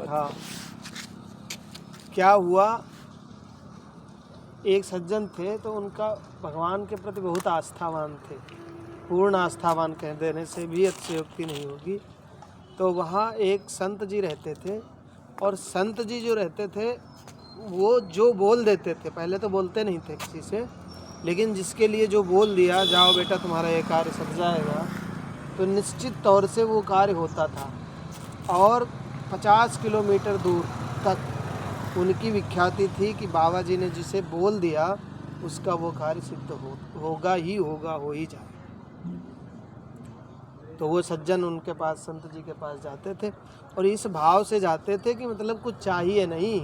था। क्या हुआ, एक सज्जन थे तो उनका भगवान के प्रति बहुत आस्थावान थे, पूर्ण आस्थावान कह देने से भी अतिशयोक्ति नहीं होगी। तो वहाँ एक संत जी रहते थे, और संत जी जो रहते थे वो जो बोल देते थे, पहले तो बोलते नहीं थे किसी से, लेकिन जिसके लिए जो बोल दिया, जाओ बेटा तुम्हारा ये कार्य सध जाएगा, तो निश्चित तौर से वो कार्य होता था। और 50 किलोमीटर दूर तक उनकी विख्याति थी कि बाबा जी ने जिसे बोल दिया उसका वो कार्य सिद्ध होगा ही होगा, हो ही जाए। तो वो सज्जन उनके पास, संत जी के पास जाते थे और इस भाव से जाते थे कि मतलब कुछ चाहिए नहीं,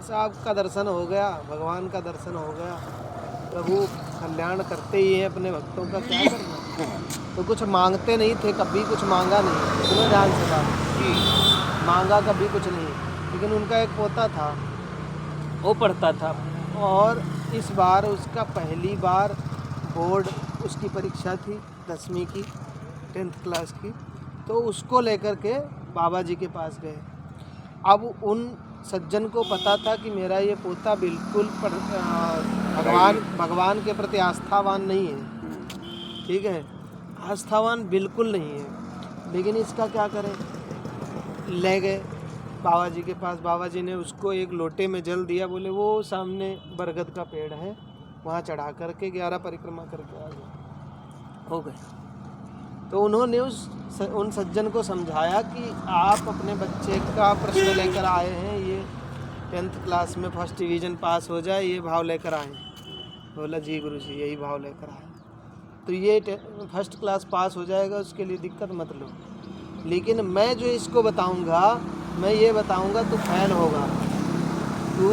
साहब का दर्शन हो गया, भगवान का दर्शन हो गया, प्रभु कल्याण करते ही हैं अपने भक्तों का, क्या करना। तो कुछ मांगते नहीं थे, कभी कुछ मांगा नहीं, सुनो ध्यान से बात, मांगा कभी कुछ नहीं। लेकिन उनका एक पोता था, वो पढ़ता था, और इस बार उसका पहली बार बोर्ड उसकी परीक्षा थी 10वीं की, 10th क्लास की। तो उसको लेकर के बाबा जी के पास गए। अब उन सज्जन को पता था कि मेरा ये पोता बिल्कुल भगवान के प्रति आस्थावान नहीं है, ठीक है, आस्थावान बिल्कुल नहीं है, लेकिन इसका क्या करें। ले गए बाबा जी के पास, बाबा जी ने उसको एक लोटे में जल दिया, बोले वो सामने बरगद का पेड़ है, वहाँ चढ़ा करके 11 परिक्रमा करके आ गए, हो गए। तो उन्होंने उन सज्जन को समझाया कि आप अपने बच्चे का प्रश्न लेकर आए हैं, ये 10th क्लास में फर्स्ट डिवीज़न पास हो जाए, ये भाव लेकर आए। बोला जी गुरु जी यही भाव लेकर आए। तो ये फर्स्ट क्लास पास हो जाएगा, उसके लिए दिक्कत मत लो, लेकिन मैं जो इसको बताऊंगा, मैं ये बताऊंगा तू फेल होगा, तू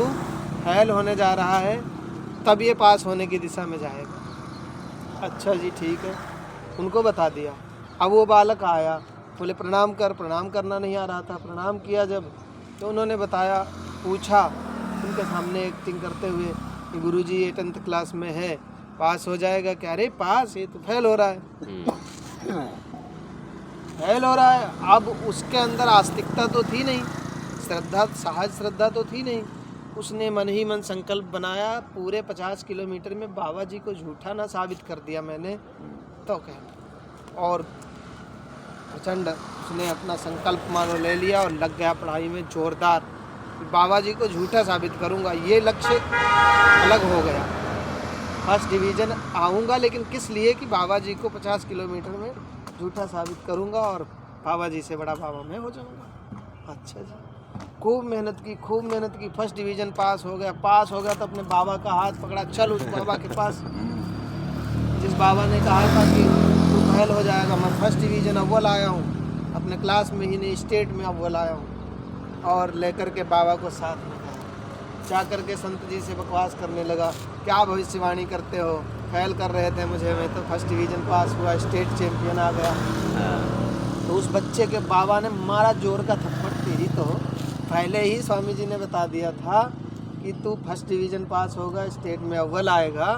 फेल होने जा रहा है, तब ये पास होने की दिशा में जाएगा। अच्छा जी ठीक है, उनको बता दिया। अब वो बालक आया, बोले प्रणाम कर, प्रणाम करना नहीं आ रहा था, प्रणाम किया जब, तो उन्होंने बताया, पूछा उनके सामने एक्टिंग करते हुए कि गुरुजी ये 10th क्लास में है, पास हो जाएगा क्या। अरे पास, ये तो फेल हो रहा है, फेल हो रहा है। अब उसके अंदर आस्तिकता तो थी नहीं, श्रद्धा, सहज श्रद्धा तो थी नहीं। उसने मन ही मन संकल्प बनाया, पूरे 50 किलोमीटर में बाबा जी को झूठा ना साबित कर दिया मैंने तो कहना। और प्रचंड उसने अपना संकल्प मानो ले लिया और लग गया पढ़ाई में जोरदार, बाबा जी को झूठा साबित करूंगा, ये लक्ष्य अलग हो गया। फर्स्ट डिवीज़न आऊँगा, लेकिन किस लिए कि बाबा जी को 50 किलोमीटर में झूठा साबित करूंगा और बाबा जी से बड़ा बाबा मैं हो जाऊंगा। अच्छा जी, खूब मेहनत की, फर्स्ट डिवीज़न पास हो गया। पास हो गया तो अपने बाबा का हाथ पकड़ा, चल उस बाबा के पास जिस बाबा ने कहा था कि तू फेल हो जाएगा। मैं फर्स्ट डिवीज़न अव्वल आया हूँ, अपने क्लास में ही नहीं स्टेट में अव्वल आया हूँ। और लेकर के बाबा को साथ में जा कर के संत जी से बकवास करने लगा, क्या भविष्यवाणी करते हो, फेल कर रहे थे मुझे, मैं तो फर्स्ट डिवीज़न पास हुआ, स्टेट चैम्पियन आ गया। तो उस बच्चे के बाबा ने मारा जोर का थप्पड़, तेरी तो पहले ही स्वामी जी ने बता दिया था कि तू फर्स्ट डिवीज़न पास होगा, स्टेट में अव्वल आएगा,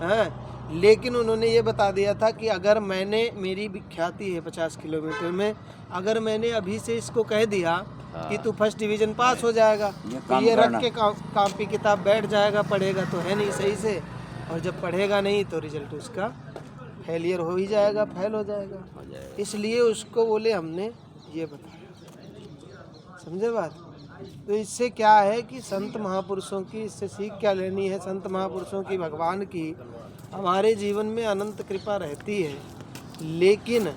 हैं। लेकिन उन्होंने ये बता दिया था कि अगर मैंने, मेरी विख्याति है 50 किलोमीटर में, अगर मैंने अभी से इसको कह दिया कि तू फर्स्ट डिवीज़न पास हो जाएगा, तो ये रख के कॉपी किताब बैठ जाएगा, पढ़ेगा तो है नहीं सही से, और जब पढ़ेगा नहीं तो रिजल्ट उसका फेलियर हो ही जाएगा, फेल हो जाएगा। इसलिए उसको बोले हमने ये बताया, समझे बात। तो इससे क्या है कि संत महापुरुषों की, इससे सीख क्या लेनी है, संत महापुरुषों की, भगवान की हमारे जीवन में अनंत कृपा रहती है, लेकिन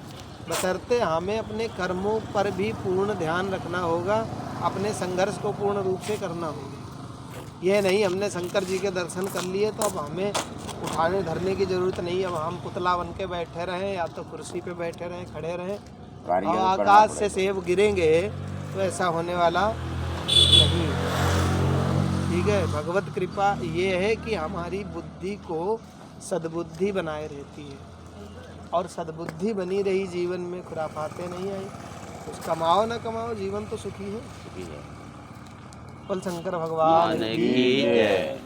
बशर्ते हमें अपने कर्मों पर भी पूर्ण ध्यान रखना होगा, अपने संघर्ष को पूर्ण रूप से करना होगा। यह नहीं हमने शंकर जी के दर्शन कर लिए तो अब हमें उठाने धरने की ज़रूरत नहीं, अब हम पुतला बन के बैठे रहें, या तो कुर्सी पे बैठे रहें, खड़े रहें, और आकाश से सेब गिरेंगे तो ऐसा होने वाला नहीं। ठीक है, भगवत कृपा ये है कि हमारी बुद्धि को सद्बुद्धि बनाए रहती है, और सद्बुद्धि बनी रही जीवन में, खुराफाते नहीं आई। कुछ कमाओ ना कमाओ, जीवन तो सुखी है। बोल शंकर भगवान की जय।